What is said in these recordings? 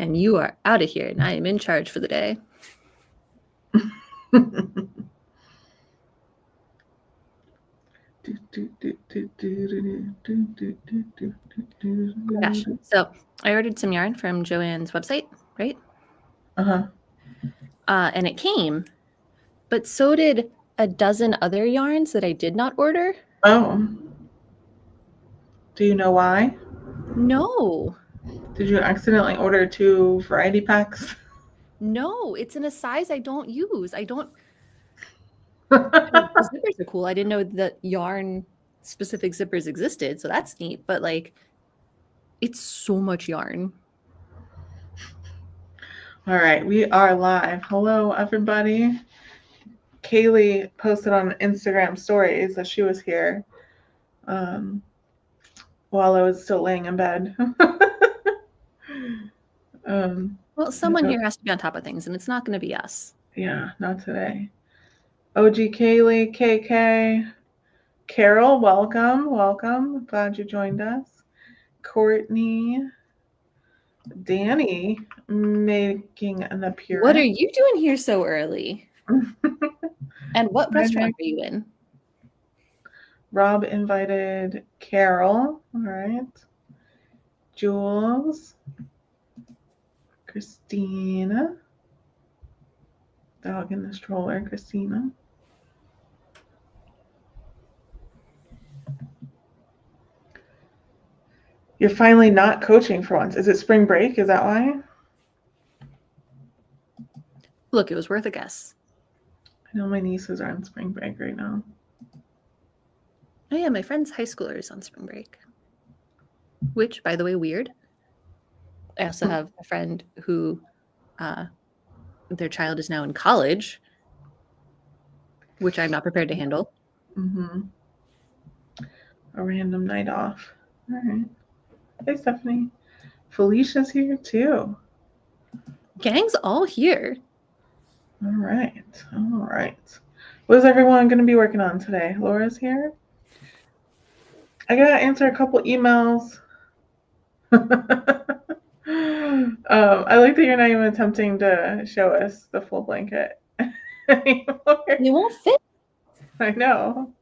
and you are out of here, and I am in charge for the day. Gosh. So I ordered some yarn from Joanne's website, right? And it came, but so did a dozen other yarns that I did not order. Oh. Do you know why? No. Did you accidentally order 2 variety packs? No, it's in a size I don't use. The zippers are cool. I didn't know that yarn specific zippers existed, so that's neat. But like, it's so much yarn. All right, we are live. Hello, everybody. Kaylee posted on Instagram stories that she was here while I was still laying in bed. Well, someone here has to be on top of things, and it's not going to be us. Yeah, not today. OG Kaylee, KK, Carol, welcome. Glad you joined us. Courtney, Danny making an appearance. What are you doing here so early? And what restaurant are you in? Rob invited Carol. All right. Jules. Christina. Dog in the stroller, Christina. You're finally not coaching for once. Is it spring break? Is that why? Look, it was worth a guess. I know my nieces are on spring break right now. Oh yeah, my friend's high schooler is on spring break. Which, by the way, weird. I also have a friend who their child is now in college, which I'm not prepared to handle. Mm-hmm. A random night off. All right. Hey, Stephanie. Felicia's here too. Gang's all here. All right. What is everyone going to be working on today? Laura's here. I got to answer a couple emails. I like that you're not even attempting to show us the full blanket anymore. It won't fit. I know.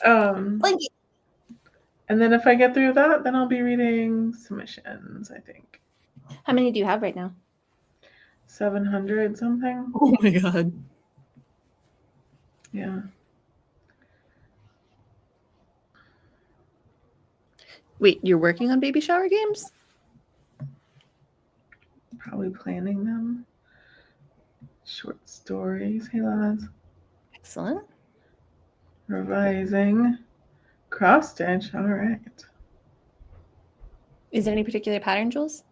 Blanket. And then if I get through that, then I'll be reading submissions, I think. How many do you have right now? 700 something. Oh my god. Yeah. Wait, you're working on baby shower games? Probably planning them. Short stories. Hey, lads. Excellent. Revising. Cross stitch. All right. Is there any particular pattern, Jules?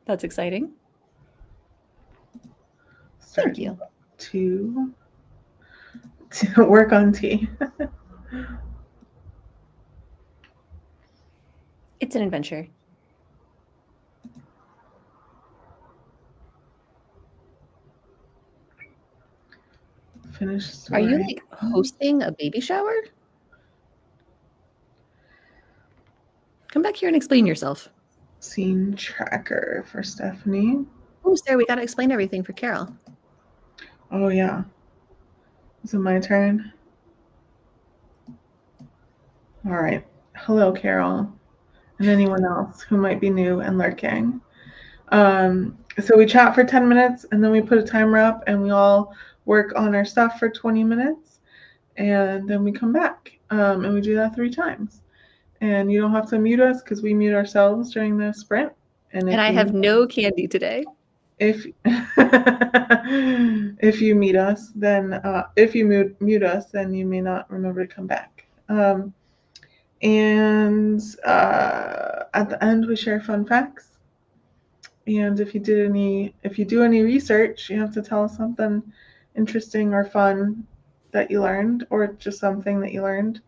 That's exciting. Thank you. To work on tea. It's an adventure. Finish story. Are you like hosting a baby shower? Come back here and explain yourself. Scene tracker for Stephanie. Oh, Sarah, we got to explain everything for Carol. Oh, yeah. Is it my turn? All right. Hello, Carol, and anyone else who might be new and lurking. So we chat for 10 minutes, and then we put a timer up, and we all work on our stuff for 20 minutes, and then we come back, and we do that 3 times. And you don't have to mute us because we mute ourselves during the sprint. And I have no candy today. If you mute us, then if you mute us, then you may not remember to come back. And at the end, we share fun facts. And if you do any research, you have to tell us something interesting or fun that you learned, or just something that you learned.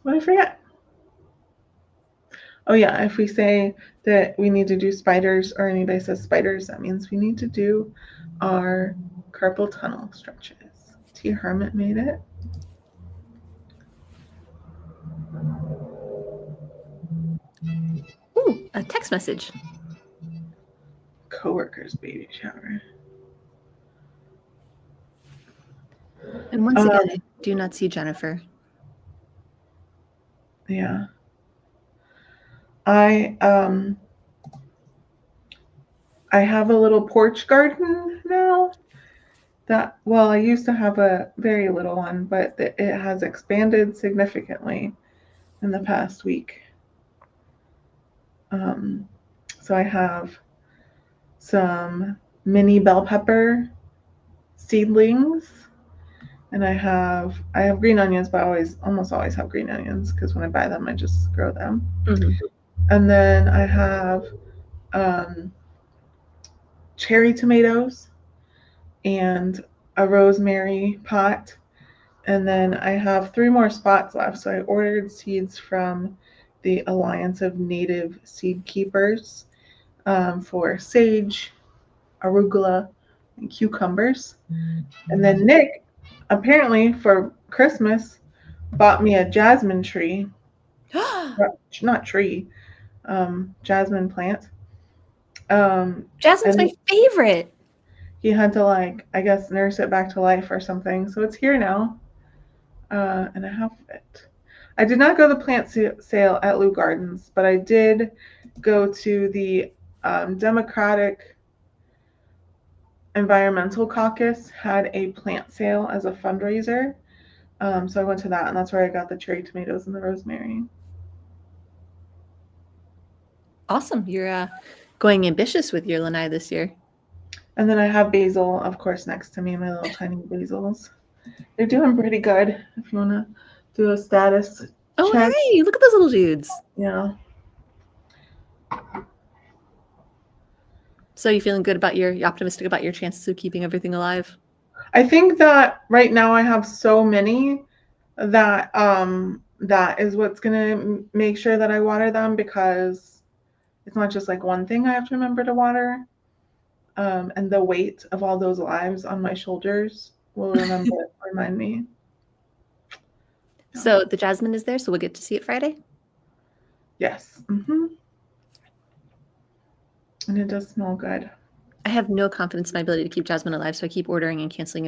What did I forget? Oh yeah, if we say that we need to do spiders, or anybody says spiders, that means we need to do our carpal tunnel stretches. T. Hermit made it. a text message. Coworker's baby shower. And once again, I do not see Jennifer. Yeah. I have a little porch garden now. I used to have a very little one, but it has expanded significantly in the past week. So I have some mini bell pepper seedlings, and I have green onions, but I almost always have green onions because when I buy them, I just grow them. Mm-hmm. And then I have cherry tomatoes and a rosemary pot. And then I have 3 more spots left. So I ordered seeds from the Alliance of Native Seed Keepers for sage, arugula, and cucumbers. And then Nick, apparently for Christmas, bought me a jasmine tree. Not tree, jasmine plant. Jasmine's my favorite. He had to I guess nurse it back to life or something. So it's here now. And I have it. I did not go to the plant sale at Lou Gardens, but I did go to the Democratic Environmental Caucus had a plant sale as a fundraiser. So I went to that, and that's where I got the cherry tomatoes and the rosemary. Awesome. You're going ambitious with your lanai this year. And then I have basil, of course, next to me, my little tiny basils. They're doing pretty good if you want to do a status check. Hey, look at those little dudes. Yeah. So you feeling good about you're optimistic about your chances of keeping everything alive? I think that right now I have so many that that is what's going to make sure that I water them, because it's not just one thing I have to remember to water. And the weight of all those lives on my shoulders will remind me. So the jasmine is there, so we'll get to see it Friday? Yes. Mm-hmm. And it does smell good. I have no confidence in my ability to keep jasmine alive, so I keep ordering and canceling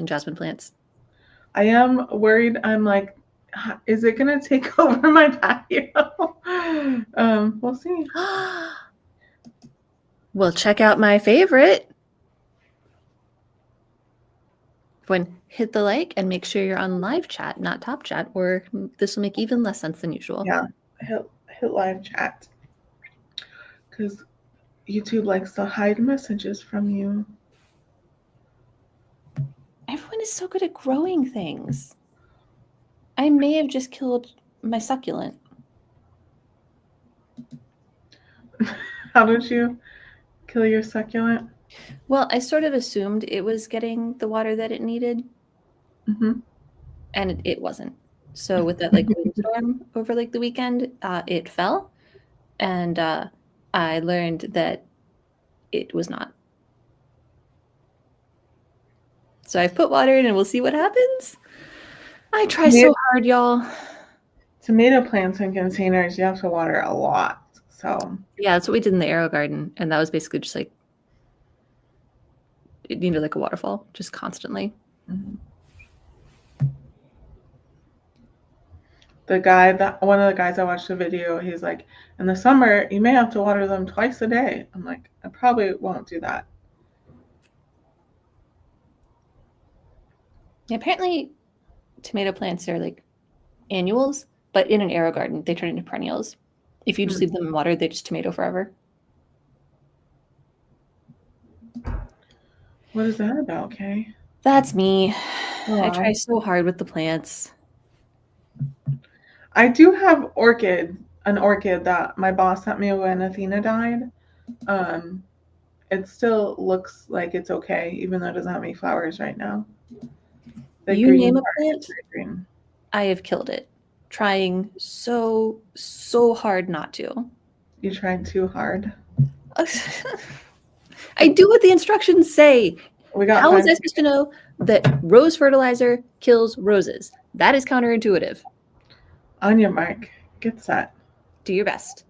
jasmine plants. I am worried. I'm like, is it going to take over my patio? We'll see. Well, check out my favorite. Everyone, hit the like and make sure you're on live chat, not top chat, or this will make even less sense than usual. Yeah, hit live chat, because YouTube likes to hide messages from you. Everyone is so good at growing things. I may have just killed my succulent. How did you kill your succulent? Well, I sort of assumed it was getting the water that it needed. Mm-hmm. And it wasn't. So with that windstorm over the weekend, it fell. And I learned that it was not. So I've put water in and we'll see what happens. I try so hard, y'all. Tomato plants in containers, you have to water a lot. So yeah, that's what we did in the Arrow Garden. And that was basically just it needed a waterfall, just constantly. Mm-hmm. One of the guys I watched the video, he's like, in the summer, you may have to water them twice a day. I'm like, I probably won't do that. Yeah, apparently tomato plants are annuals, but in an Arrow Garden, they turn into perennials. If you just leave them in water, they just tomato forever. What is that about, Kay? That's me. Oh, I try so hard with the plants. I do have an orchid that my boss sent me when Athena died. It still looks like it's okay, even though it doesn't have any flowers right now. You name a plant, I have killed it. Trying so hard not to. You tried too hard. I do what the instructions say. How was I supposed to know that rose fertilizer kills roses? That is counterintuitive. On your mark, get set. Do your best.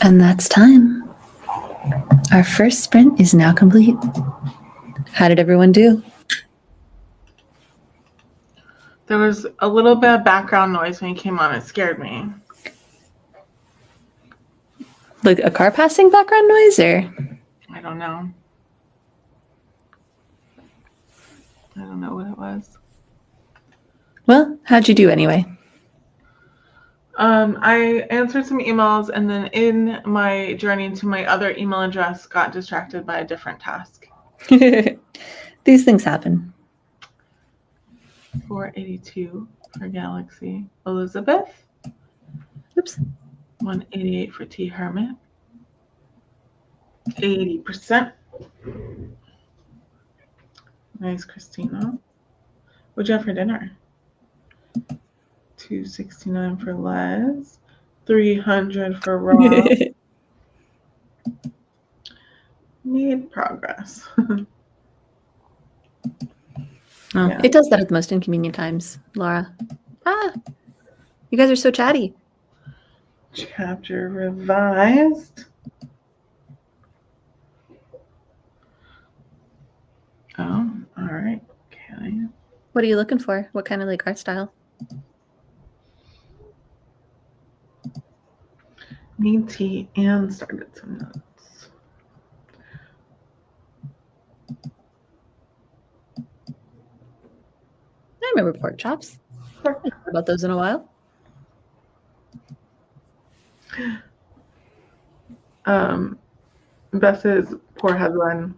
And that's time. Our first sprint is now complete. How did everyone do? There was a little bit of background noise when you came on. It scared me. Like a car passing background noise, or? I don't know. I don't know what it was. Well, how'd you do anyway? I answered some emails, and then in my journey to my other email address, got distracted by a different task. These things happen. 482 for Galaxy Elizabeth. Oops. 188 for T Hermit. 80%. Nice, Christina. What'd you have for dinner? 269 for Les. 300 for Rob. Made progress. Oh, Yeah. It does that at the most inconvenient times, Laura. You guys are so chatty. Chapter revised. Oh, all right. Okay. What are you looking for? What kind of like art style? Need tea and started some notes. I remember pork chops. I haven't thought about those in a while. Bess's poor husband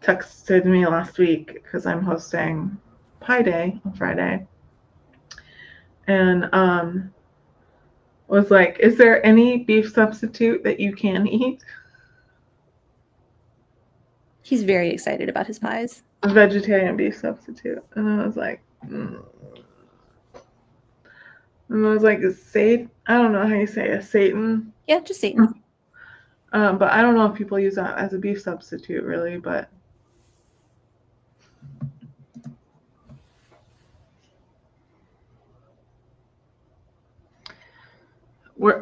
texted me last week because I'm hosting Pie Day on Friday, and was like, "Is there any beef substitute that you can eat?" He's very excited about his pies. A vegetarian beef substitute, and I was like, And I was like, I don't know how you say it, Satan. Yeah, just Satan. But I don't know if people use that as a beef substitute, really. But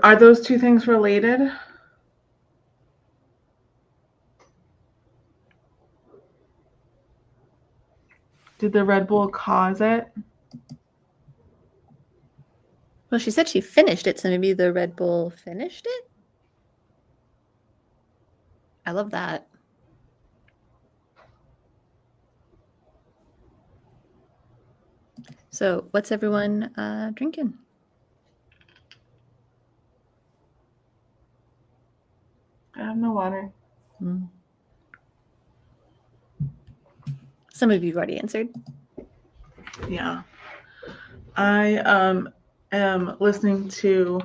are those two things related? Did the Red Bull cause it? Well, she said she finished it, so maybe the Red Bull finished it? I love that. So what's everyone drinking? I have no water. Some of you've already answered. Yeah. I am listening to,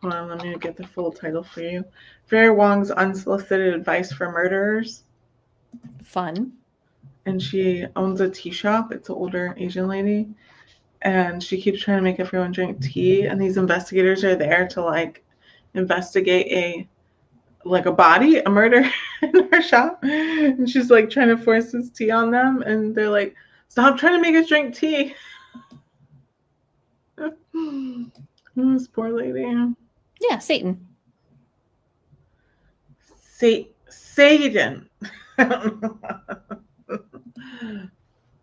hold on, let me get the full title for you. Vera Wong's Unsolicited Advice for Murderers. Fun. And she owns a tea shop. It's an older Asian lady. And she keeps trying to make everyone drink tea. And these investigators are there to like investigate a body, a murder in her shop. And she's like trying to force this tea on them. And they're like, stop trying to make us drink tea. This poor lady. Yeah, Satan. Satan.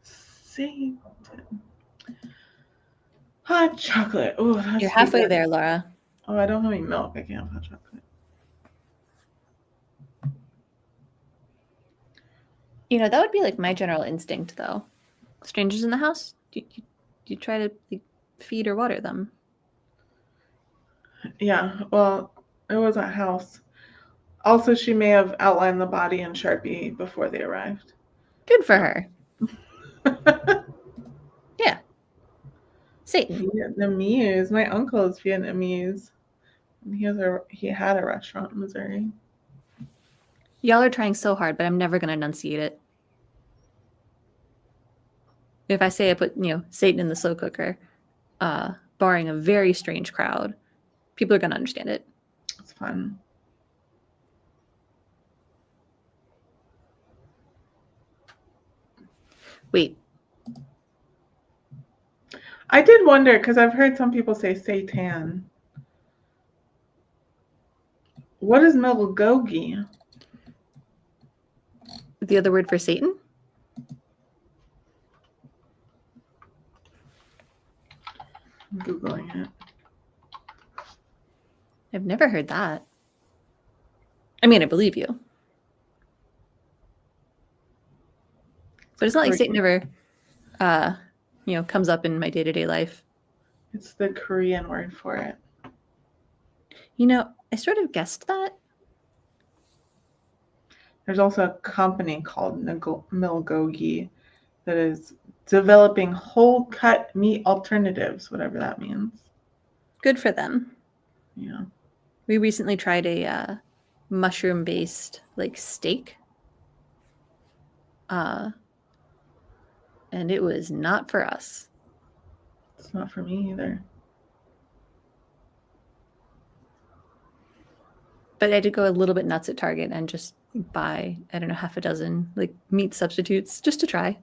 Satan. Hot chocolate. Oh, You're halfway there, Laura. Oh, I don't have any milk. I can't have hot chocolate. You know, that would be like my general instinct, though. Strangers in the house, do you try to like, feed or water them? Yeah, well, it was a house. Also, she may have outlined the body in Sharpie before they arrived. Good for her. Yeah. Satan. Vietnamese. My uncle is Vietnamese. He had a restaurant in Missouri. Y'all are trying so hard, but I'm never going to enunciate it. If I say I put, Satan in the slow cooker, barring a very strange crowd, people are going to understand it. It's fun. Wait. I did wonder, because I've heard some people say Satan. What is Melgogi? The other word for Satan? I'm Googling it. I've never heard that. I mean, I believe you. But it's not like Satan ever, comes up in my day-to-day life. It's the Korean word for it. I sort of guessed that. There's also a company called Milgogi that is developing whole cut meat alternatives, whatever that means. Good for them. Yeah. We recently tried a mushroom-based steak. And it was not for us. It's not for me either. But I did go a little bit nuts at Target and just buy, I don't know, half a dozen meat substitutes just to try.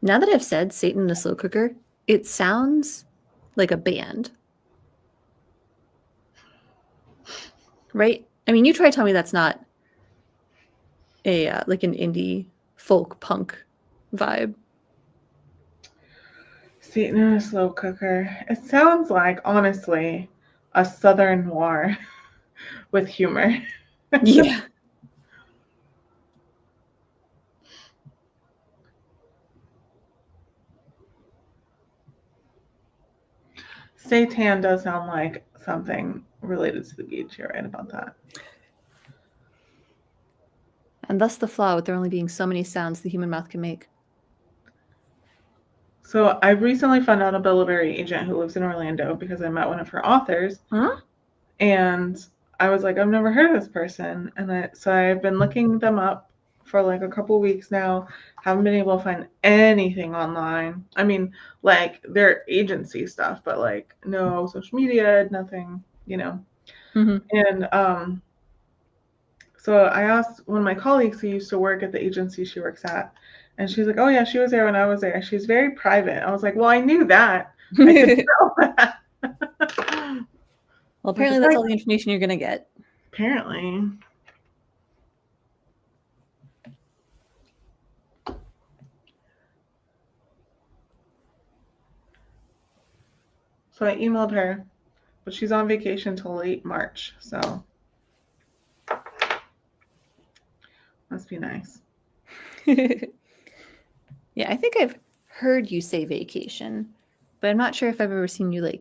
Now that I've said Satan in a slow cooker, it sounds like a band. Right? I mean, you try to tell me that's not a an indie folk punk vibe. Satan in a slow cooker. It sounds like, honestly, a Southern noir with humor. Yeah. Satan does sound like something related to the beach. You're right about that. And thus the flaw with there only being so many sounds the human mouth can make. So I recently found out a Billberry agent who lives in Orlando because I met one of her authors. Huh? And I was like, I've never heard of this person. And so I've been looking them up for a couple weeks now. Haven't been able to find anything online. I mean, their agency stuff, but no social media, nothing, Mm-hmm. And so I asked one of my colleagues who used to work at the agency she works at, and she's like, oh yeah, she was there when I was there. She's very private. I was like, well, I knew that. I could tell that. Well, apparently that's all the information you're going to get. Apparently. So I emailed her, but she's on vacation till late March, so must be nice. Yeah, I think I've heard you say vacation, but I'm not sure if I've ever seen you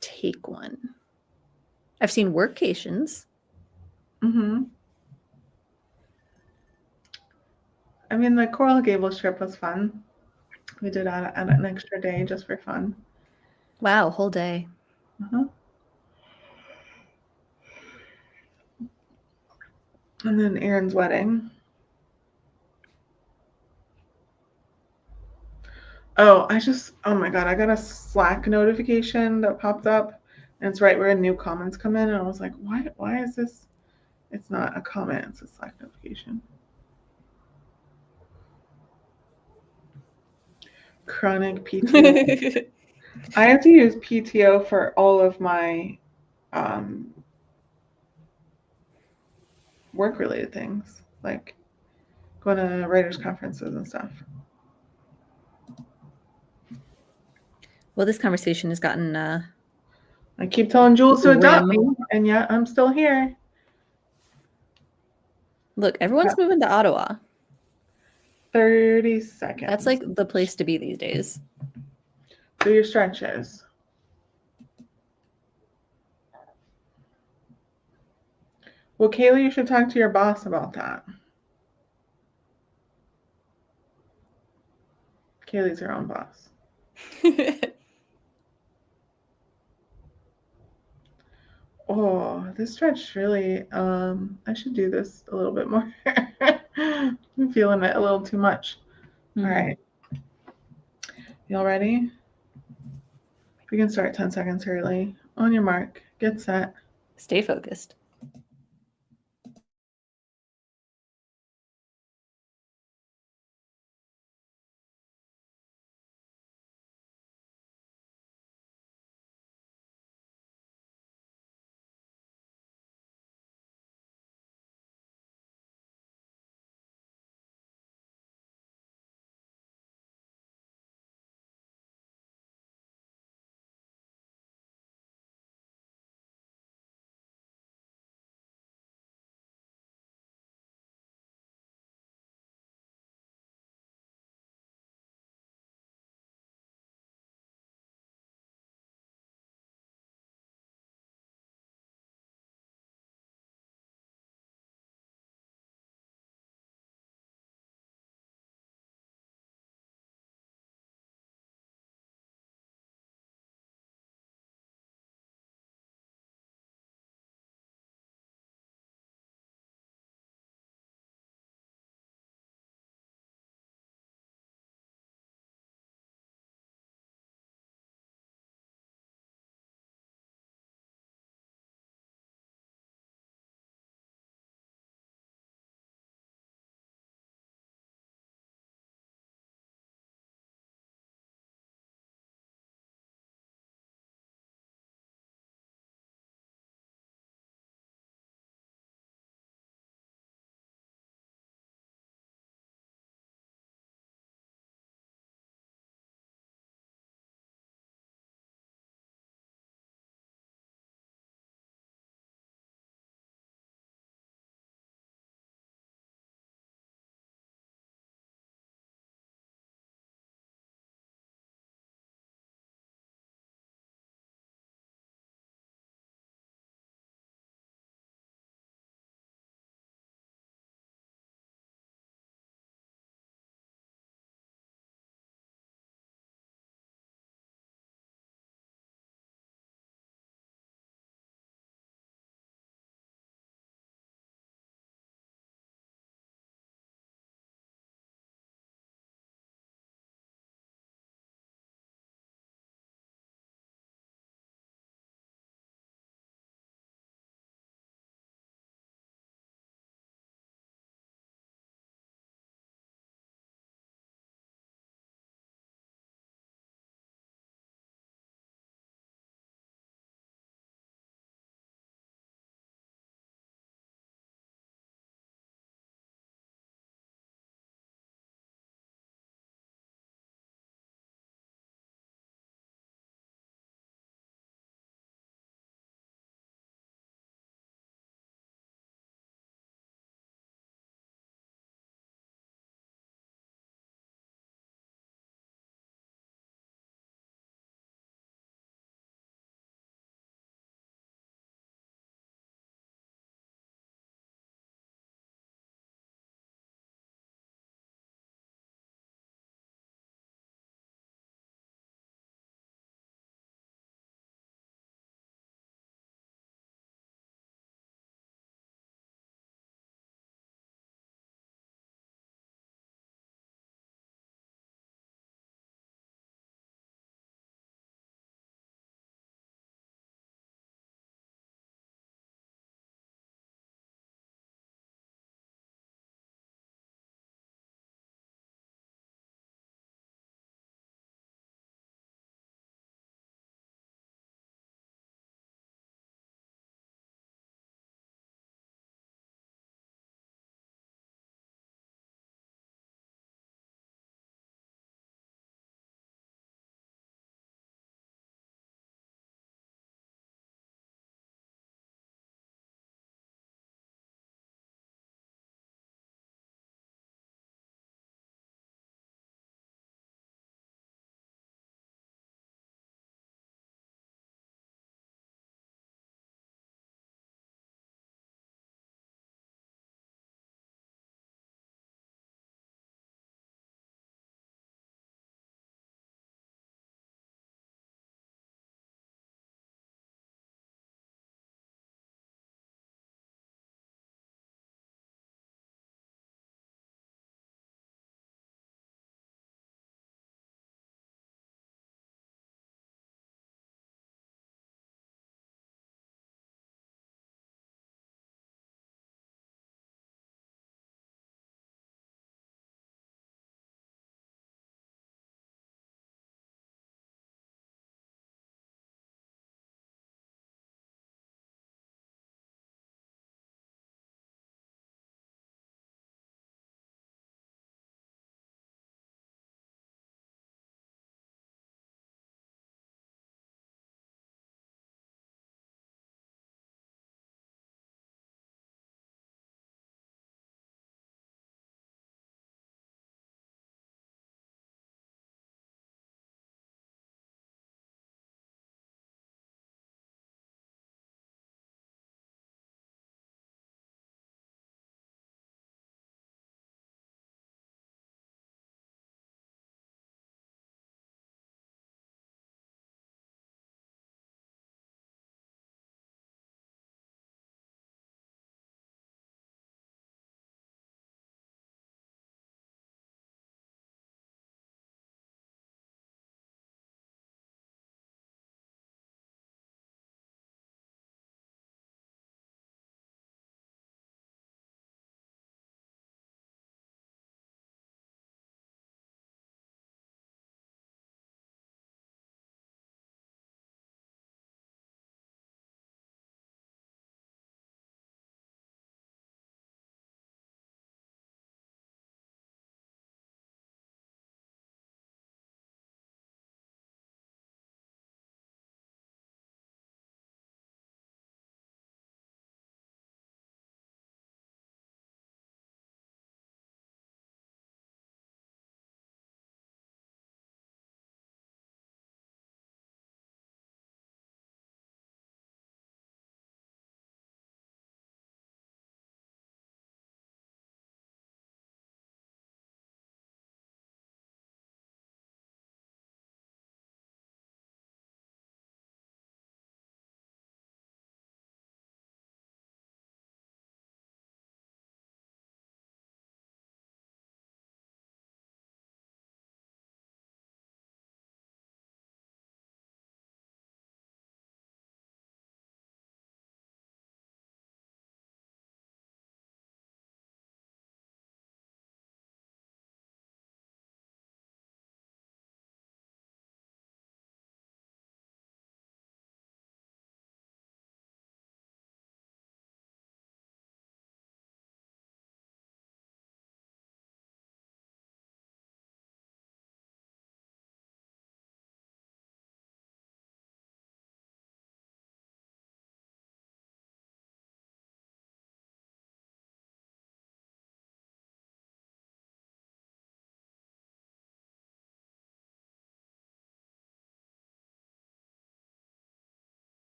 take one. I've seen workations. Mm-hmm. I mean, the Coral Gables trip was fun. We did add an extra day just for fun. Wow, whole day. Uh-huh. And then Aaron's wedding. Oh my God, I got a Slack notification that popped up, and it's right where new comments come in, and I was like, why is this? It's not a comment, it's a Slack notification. Chronic PTO. I have to use PTO for all of my work-related things, like going to writers' conferences and stuff. Well, this conversation has gotten I keep telling Jules to adopt me, and yet I'm still here. Look, everyone's moving to Ottawa. 30 seconds. That's the place to be these days. Do your stretches. Well, Kaylee, you should talk to your boss about that. Kaylee's her own boss. Oh, this stretch really, I should do this a little bit more. I'm feeling it a little too much. Mm-hmm. All right. Y'all ready? We can start 10 seconds early. On your mark, get set. Stay focused.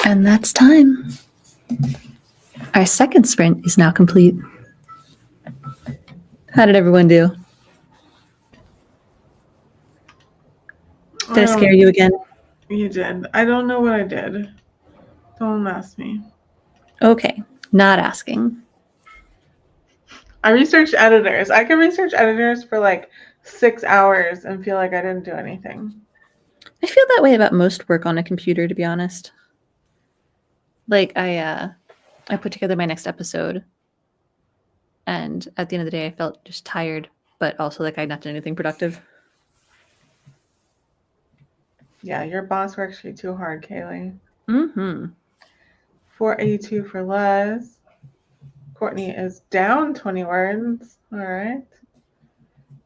And that's time. Our second sprint is now complete. How did everyone do? Did I scare you again? You did. I don't know what I did. Don't ask me. Okay, not asking. I researched editors. I could research editors for like 6 hours and feel like I didn't do anything. I feel that way about most work on a computer, to be honest. Like I put together my next episode, and at the end of the day, I felt just tired, but also like I'd not done anything productive. Yeah, your boss works you too hard, Kaylee. Mm-hmm. 482 for Les. Courtney is down 20 words. All right.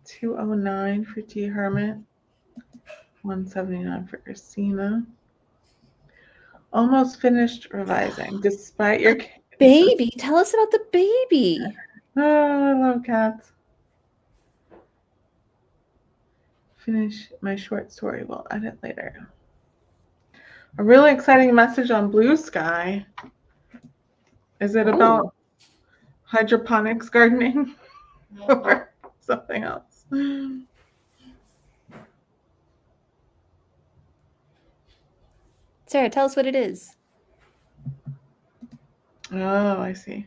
209 for T Hermit. 179 for Christina. Almost finished revising, despite your Baby, tell us about the baby. Oh, I love cats. Finish my short story. We'll edit later. A really exciting message on Blue Sky. Is it about hydroponics gardening or something else? Sarah, tell us what it is. Oh, I see.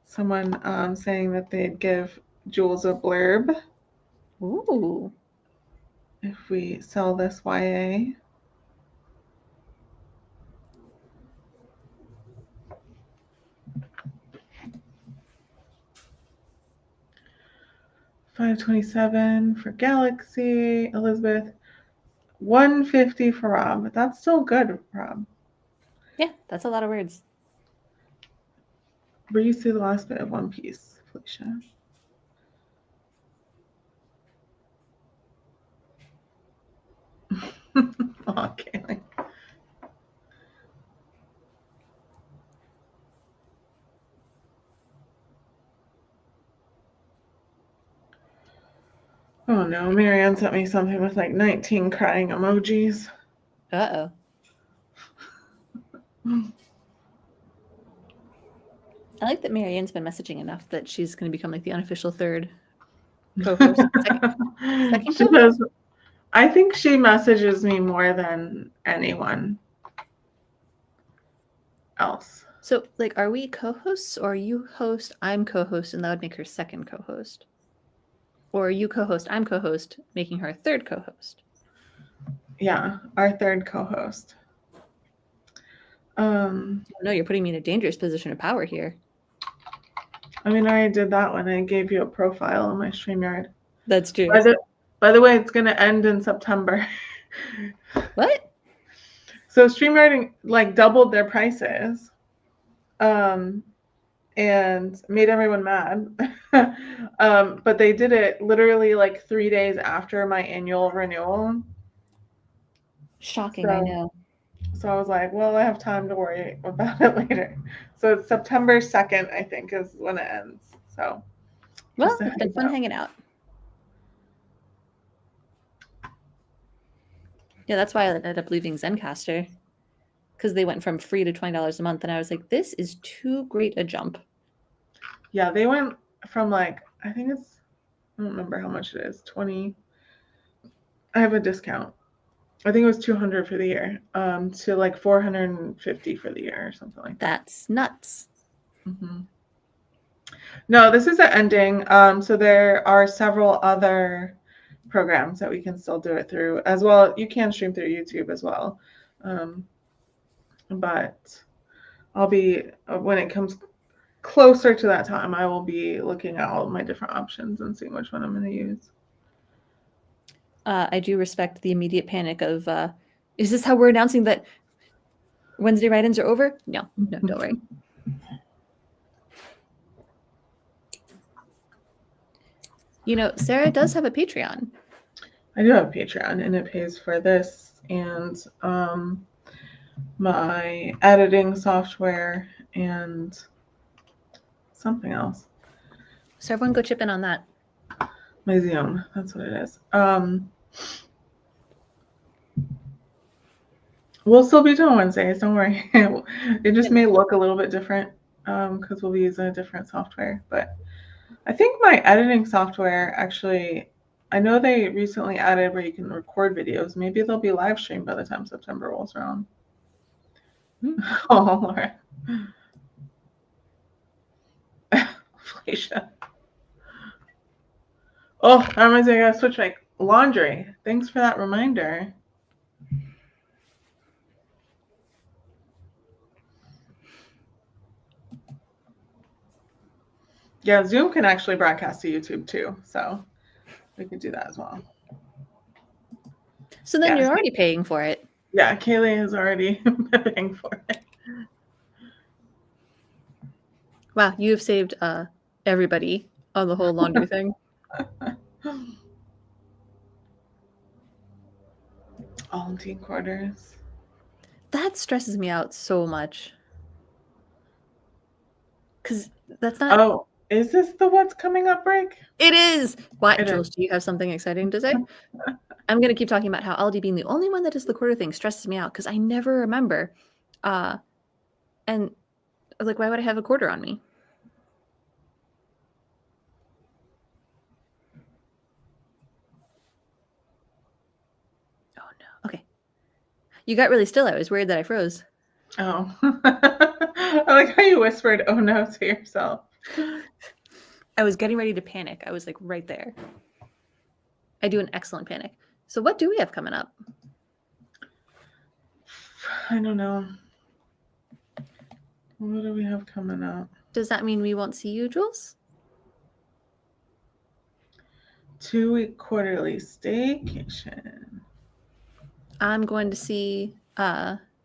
Someone saying that they'd give Jules a blurb. Ooh. If we sell this YA. $527 for Galaxy, Elizabeth. $150 for Rob. That's still good, Rob. Yeah, that's a lot of words. Were you through the last bit of One Piece, Felicia? Okay. Oh no, Marianne sent me something with like 19 crying emojis. Uh-oh. I like that Marianne's been messaging enough that she's going to become like the unofficial third co-host. Second She co-host? does. I think she messages me more than anyone else. So, like, are we co-hosts, or you host, I'm co-host, and that would make her second co-host? Or you co-host, I'm co-host, making her third co-host? Yeah, our third co-host. No, you're putting me in a dangerous position of power here. I mean, I already did that when I gave you a profile on my StreamYard. That's true. By the way, it's going to end in September. What? So StreamYard like doubled their prices, and made everyone mad. But they did it literally like 3 days after my annual renewal. Shocking, I know. So I was like, well, I have time to worry about it later. So it's September 2nd, I think, is when it ends. So Well, it's been fun hanging out. Yeah, that's why I ended up leaving Zencaster, because they went from free to $20 a month, and I was like, this is too great a jump. Yeah, they went from like, I think it's, I don't remember how much it is, 20. I have a discount. I think it was 200 for the year, to like 450 for the year or something like that. That's nuts. Mm-hmm. No, this is an ending. So there are several other programs that we can still do it through as well. You can stream through YouTube as well. But I'll be, when it comes closer to that time, I will be looking at all of my different options and seeing which one I'm going to use. I do respect the immediate panic of, is this how we're announcing that Wednesday write-ins are over? No, don't worry. You know, Sarah does have a Patreon. I do have a Patreon, and it pays for this and my editing software and something else. So everyone go chip in on that. My Zoom, that's what it is. We'll still be doing Wednesdays. Don't worry. It just may look a little bit different because we'll be using a different software. But I think my editing software actually, I know they recently added where you can record videos. Maybe they'll be live streamed by the time September rolls around. Oh, Laura. Felicia. Oh, that reminds me, I gotta switch my laundry. Thanks for that reminder. Yeah, Zoom can actually broadcast to YouTube too, so we could do that as well. So then you're already paying for it. Yeah, Kaylee is already paying for it. Wow, you have saved everybody on the whole laundry thing. All in teen quarters. That stresses me out so much. Because that's not... Oh, is this the what's coming up break? It is! What, It Jules, is. do you have something exciting to say? I'm going to keep talking about how Aldi being the only one that does the quarter thing stresses me out because I never remember. And I was like, why would I have a quarter on me? Oh, no. Okay. You got really still. I was worried that I froze. Oh. I like how you whispered, oh no, to yourself. I was getting ready to panic. I was like right there. I do an excellent panic. So what do we have coming up? I don't know. What do we have coming up? Does that mean we won't see you, Jules? 2-week quarterly staycation. I'm going to see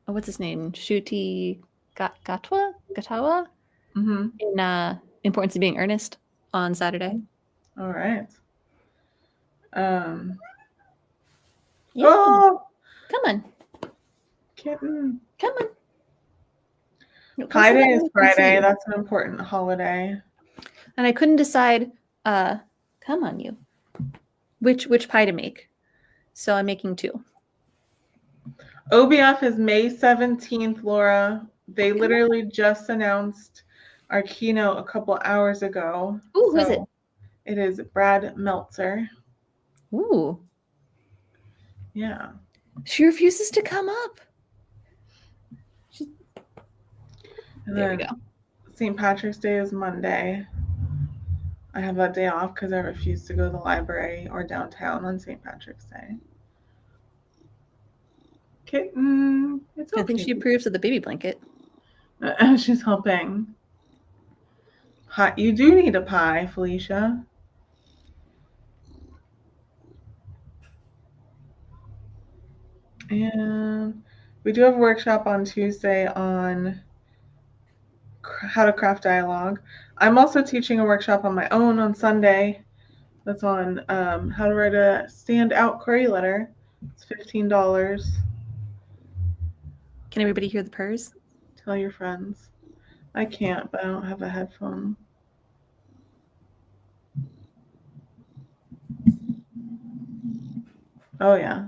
what's his name? Shuti Gatawa in Importance of Being Earnest on Saturday. All right. Yeah. Oh, come on. Kitten. Come on. No, Pi Day is Friday. That's an important holiday. And I couldn't decide, come on you, which pie to make. So I'm making 2. OBF is May 17th, Laura. They literally just announced our keynote a couple hours ago. Ooh, who is it? It is Brad Meltzer. Ooh. Yeah. She refuses to come up. There we go. St. Patrick's Day is Monday. I have that day off because I refuse to go to the library or downtown on St. Patrick's Day. Kitten. It's okay. I think she approves of the baby blanket. She's helping. You do need a pie, Felicia. And we do have a workshop on Tuesday on how to craft dialogue. I'm also teaching a workshop on my own on Sunday. That's on how to write a standout query letter. It's $15. Can everybody hear the purrs? Tell your friends. I can't, but I don't have a headphone. Oh, yeah.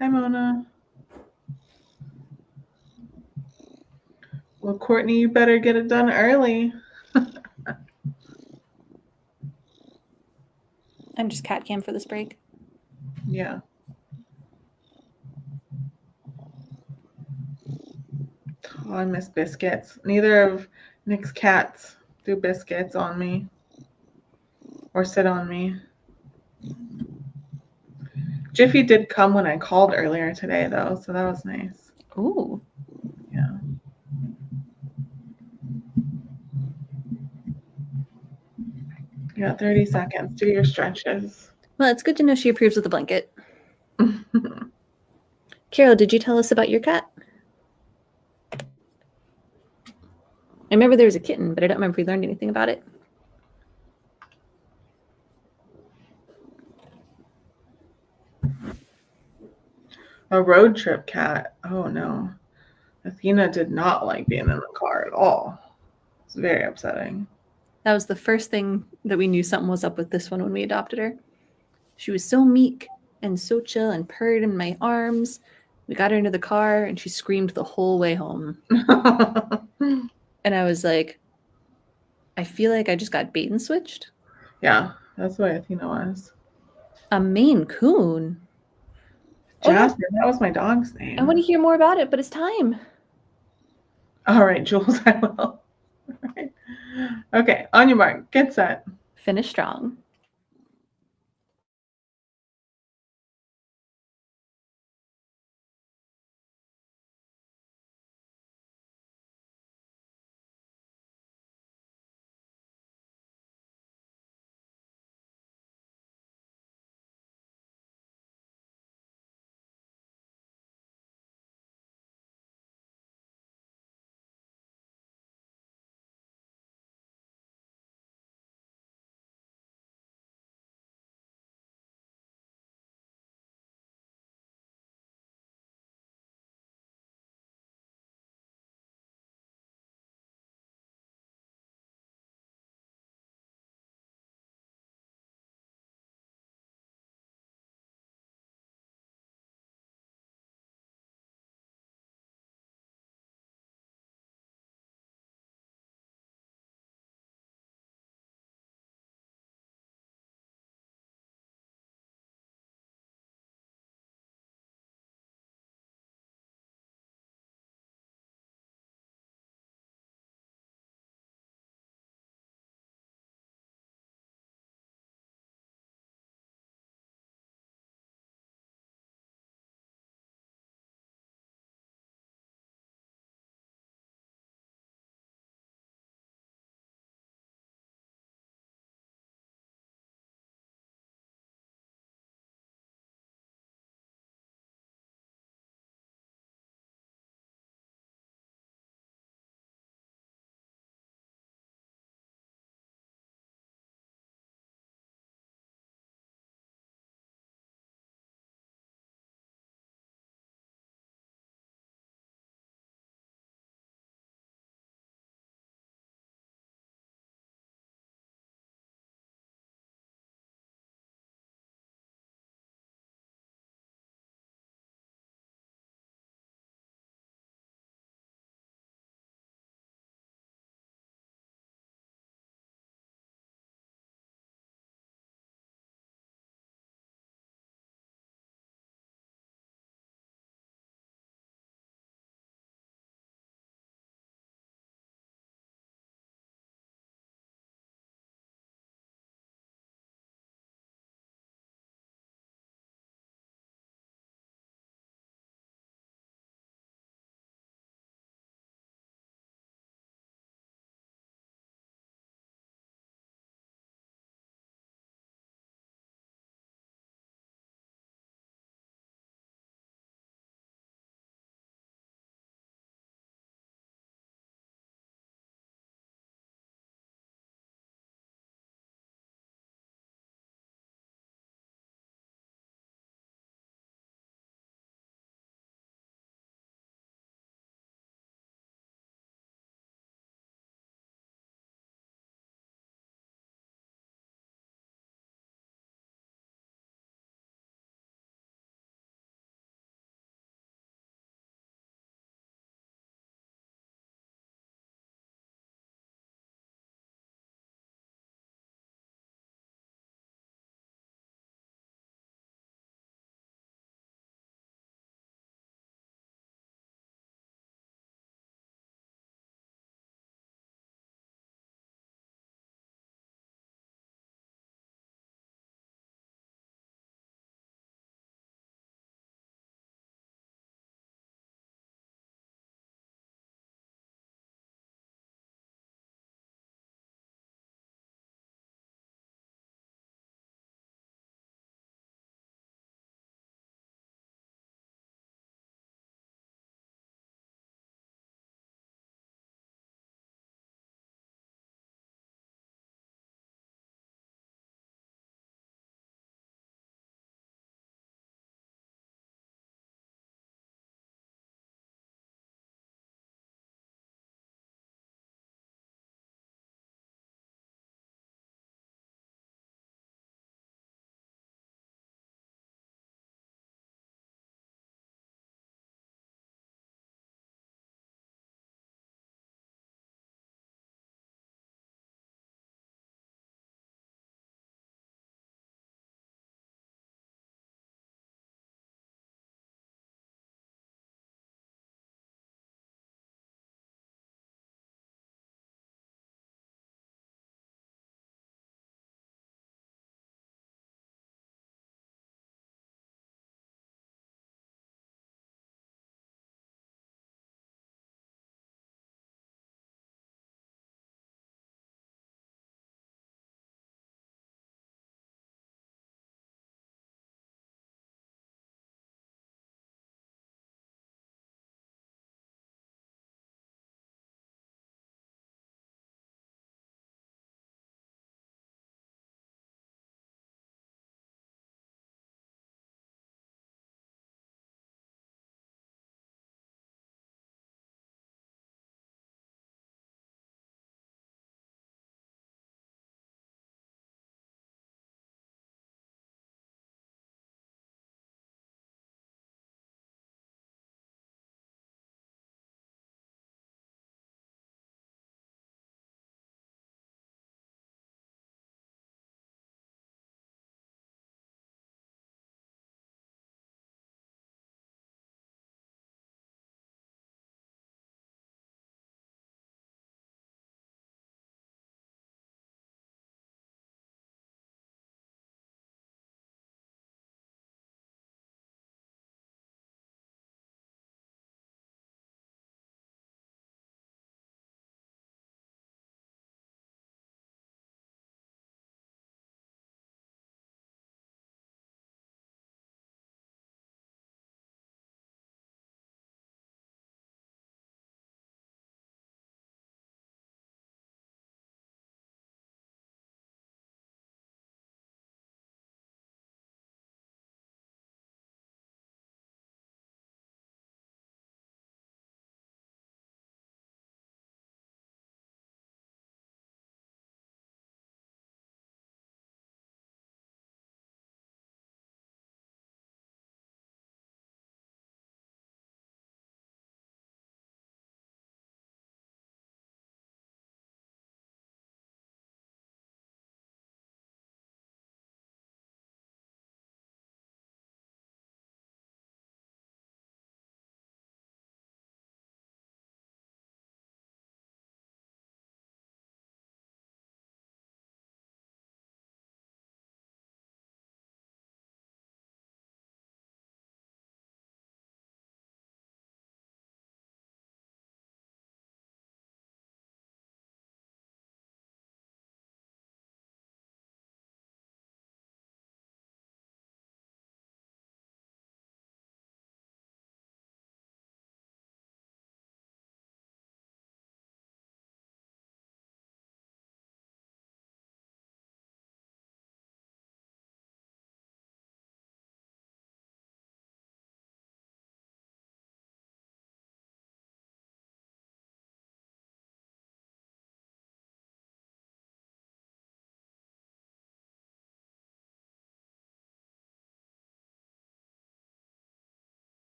Hi, Mona. Well, Courtney, you better get it done early. I'm just cat cam for this break. Yeah. Oh, I miss biscuits. Neither of Nick's cats do biscuits on me or sit on me. Jiffy did come when I called earlier today, though, so that was nice. Ooh. Yeah. You got 30 seconds. Do your stretches. Well, it's good to know she approves of the blanket. Carol, did you tell us about your cat? I remember there was a kitten, but I don't remember if we learned anything about it. A road trip cat. Oh, no. Athena did not like being in the car at all. It's very upsetting. That was the first thing that we knew something was up with this one when we adopted her. She was so meek and so chill and purred in my arms. We got her into the car and she screamed the whole way home. And I was like, I feel like I just got bait and switched. Yeah, that's the way Athena was. A Maine Coon. Jasper, that was my dog's name. I want to hear more about it, but it's time. All right, Jules, I will. All right. Okay, on your mark, get set. Finish strong.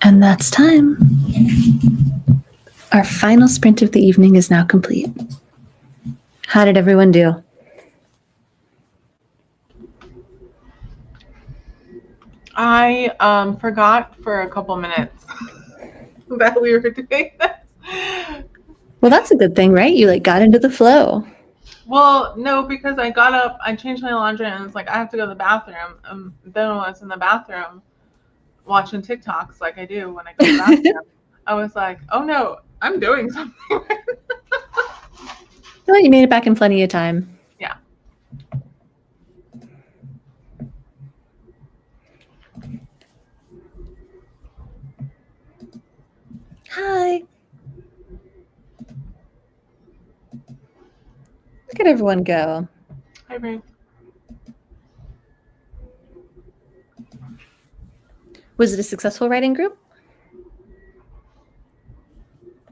And that's time. Our final sprint of the evening is now complete. How did everyone do? I forgot for a couple minutes that we were doing this. Well, that's a good thing, right? You like got into the flow. Well, no, because I got up, I changed my laundry, and it's like I have to go to the bathroom. Then when I was in the bathroom watching TikToks, like I do when I go to the bathroom, I was like, "Oh no, I'm doing something." Well, you made it back in plenty of time. Yeah. Hi. Look at everyone go. Hi, Ruth. Was it a successful writing group?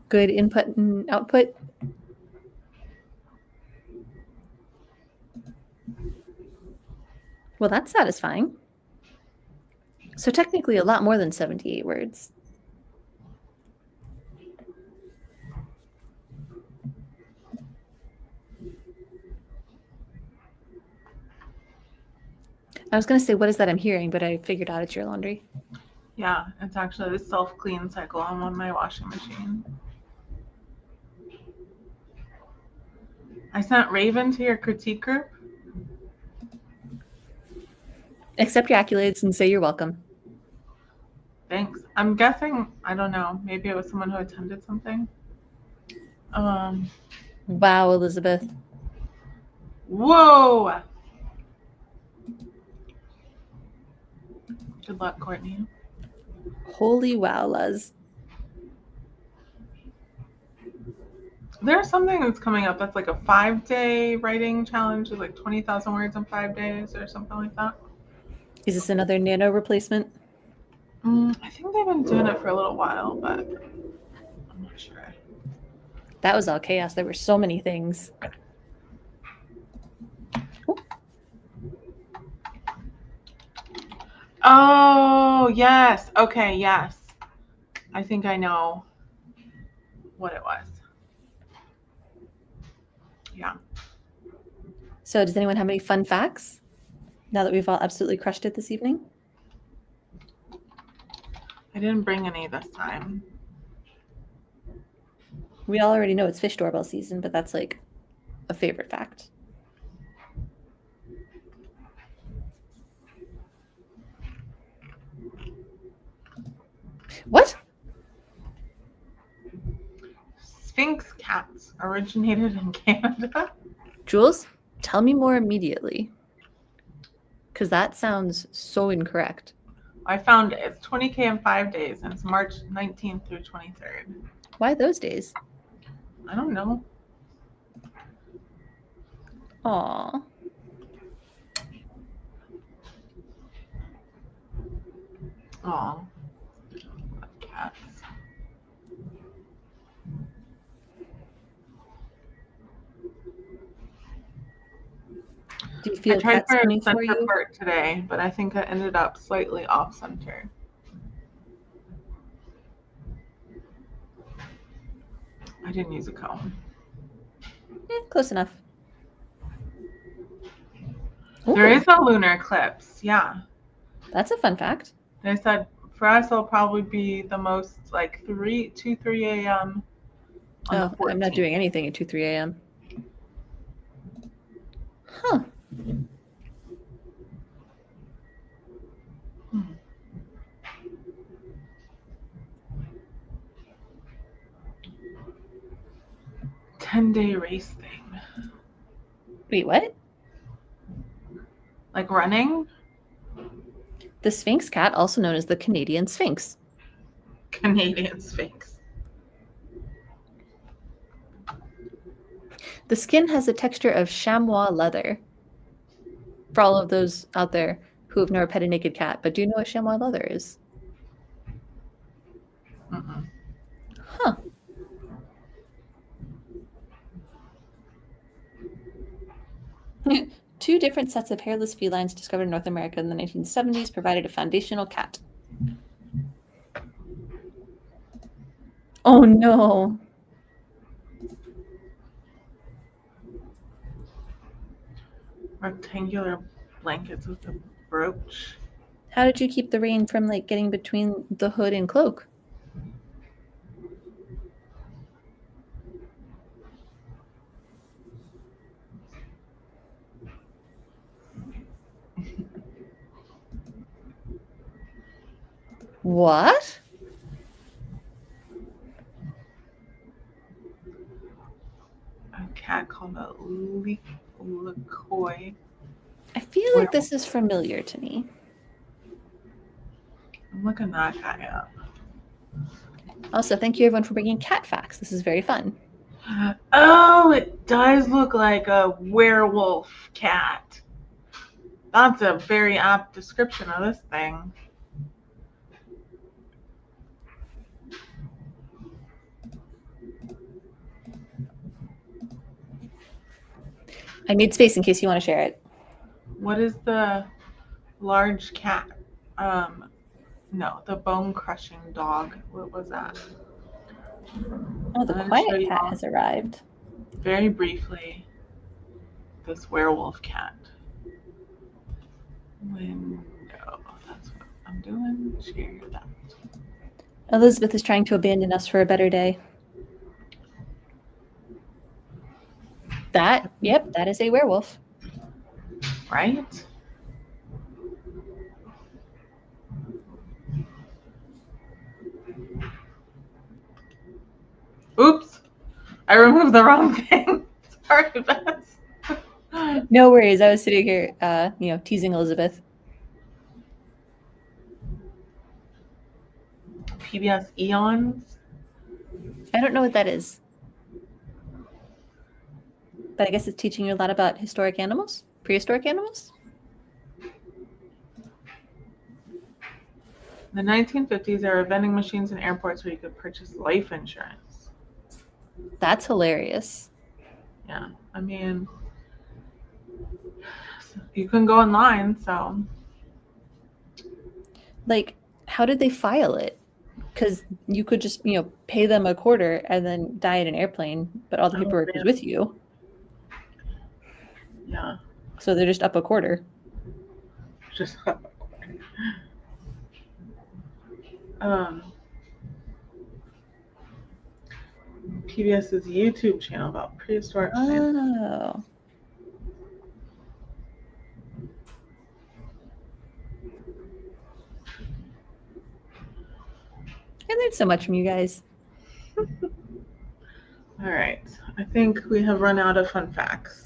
Good input and output? Well, that's satisfying. So technically a lot more than 78 words. I was going to say, what is that I'm hearing? But I figured out it's your laundry. Yeah, it's actually the self-clean cycle. I'm on my washing machine. I sent Raven to your critique group. Accept your accolades and say you're welcome. Thanks. I'm guessing, I don't know, maybe it was someone who attended something. Wow, Elizabeth. Whoa! Good luck, Courtney. Holy wow, Luz. There's something that's coming up that's like a 5-day writing challenge with like 20,000 words in 5 days or something like that. Is this another nano replacement? I think they've been doing it for a little while, but I'm not sure. That was all chaos. There were so many things. Ooh. Oh, yes. Okay, yes. I think I know what it was. Yeah. So does anyone have any fun facts now that we've all absolutely crushed it this evening? I didn't bring any this time. We all already know it's fish doorbell season, but that's like a favorite fact. What? Sphinx cats originated in Canada. Jules, tell me more immediately. Because that sounds so incorrect. I found it. It's 20K in 5 days, and it's March 19th through 23rd. Why those days? I don't know. Aw. Aw. Cats. Do you feel I tried cats for coming center for you? part today, but I think I ended up slightly off center. I didn't use a comb. Close enough. There Ooh, is a lunar eclipse. Yeah. that's a fun fact. They said for us it'll probably be the most like 3 a.m. on the 14th. I'm not doing anything at 2, 3 a.m. Huh. Hmm. 10-day race thing. Wait, what? Like running? The Sphinx cat, also known as the Canadian Sphinx. Canadian Sphinx. The skin has a texture of chamois leather. For all of those out there who have never pet a naked cat, but do you know what chamois leather is? Mm-mm. Huh. Two different sets of hairless felines discovered in North America in the 1970s provided a foundational cat. Oh no. Rectangular blankets with a brooch. How did you keep the rain from like getting between the hood and cloak? What? A cat called a Lecoy. I feel like this is familiar to me. I'm looking that guy up. Also, thank you everyone for bringing cat facts. This is very fun. Oh, it does look like a werewolf cat. That's a very apt description of this thing. I made space in case you want to share it. What is the large cat? No, the bone crushing dog. What was that? Oh, the I'm gonna show quiet you cat all has arrived. very briefly this werewolf cat. Window. That's what I'm doing. Share that. Elizabeth is trying to abandon us for a better day. Yep, that is a werewolf. Right? Oops. I removed the wrong thing. Sorry, Bess. No worries. I was sitting here, teasing Elizabeth. PBS Eons. I don't know what that is. But I guess it's teaching you a lot about historic animals? Prehistoric animals? In the 1950s, there were vending machines in airports where you could purchase life insurance. That's hilarious. Yeah, I mean, you can go online, so. Like, how did they file it? Because you could just, pay them a quarter and then die in an airplane, but all the paperwork is with you. Yeah. So they're just up a quarter. Just up a quarter. PBS's YouTube channel about prehistoric science. Oh. I learned so much from you guys. All right. I think we have run out of fun facts.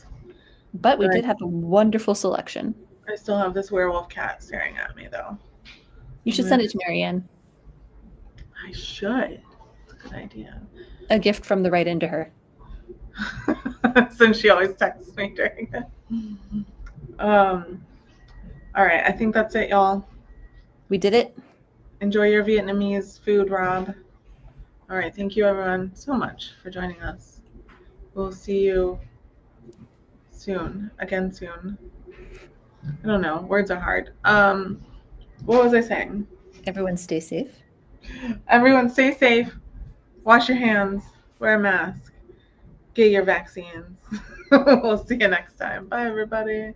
But we did have a wonderful selection. I still have this werewolf cat staring at me, though. You should send it to Marianne. I should. It's a good idea. A gift from the right into her. Since she always texts me during it. All right. I think that's it, y'all. We did it. Enjoy your Vietnamese food, Rob. All right. Thank you, everyone, so much for joining us. We'll see you soon. Again soon. I don't know. Words are hard. What was I saying? Everyone stay safe. Everyone stay safe. Wash your hands. Wear a mask. Get your vaccines. We'll see you next time. Bye, everybody.